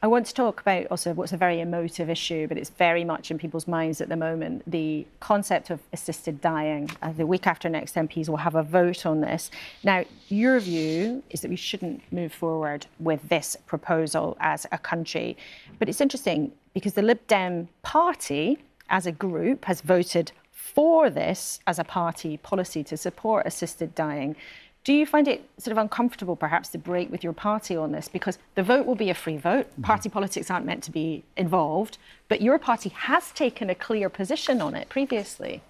I want to talk about also what's a very emotive issue, but it's very much in people's minds at the moment, the concept of assisted dying. The week after next, MPs will have a vote on this. Now, your view is that we shouldn't move forward with this proposal as a country. But it's interesting because the Lib Dem party, as a group, has voted for this as a party policy to support assisted dying. Do you find it sort of uncomfortable, perhaps, to break with your party on this? Because the vote will be a free vote. Party politics aren't meant to be involved. But your party has taken a clear position on it previously.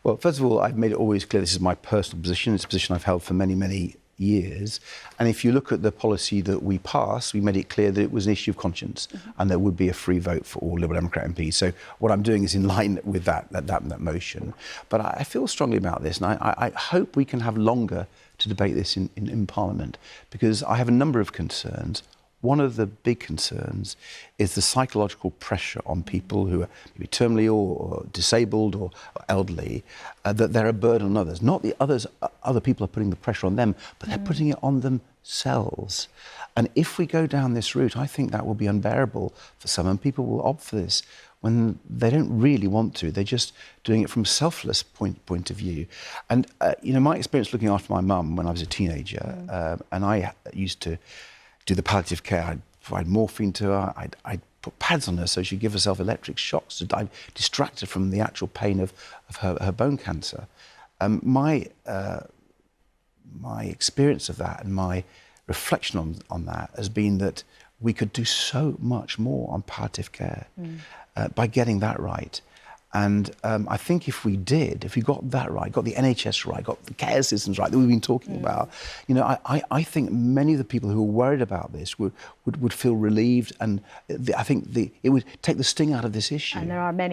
Well, first of all, I've made it always clear this is my personal position. It's a position I've held for many, many years. And if you look at the policy that we passed, we made it clear that it was an issue of conscience and there would be a free vote for all Liberal Democrat MPs. So what I'm doing is in line with that motion. But I feel strongly about this, and I hope we can have longer to debate this in Parliament, because I have a number of concerns. One of the big concerns is the psychological pressure on people who are maybe terminally ill or disabled or elderly, that they're a burden on others. Not the other people are putting the pressure on them, but they're putting it on themselves. And if we go down this route, I think that will be unbearable for some, and people will opt for this when they don't really want to. They're just doing it from a selfless point of view. And, you know, my experience looking after my mum when I was a teenager, and I used to do the palliative care. I'd provide morphine to her, I'd put pads on her so she'd give herself electric shocks to distract her from the actual pain of her bone cancer. My experience of that and my reflection on that has been that we could do so much more on palliative care by getting that right. And I think if we got that right, got the NHS right, got the care systems right that we've been talking about, you know, I think many of the people who are worried about this would feel relieved, and I think it would take the sting out of this issue. And there are many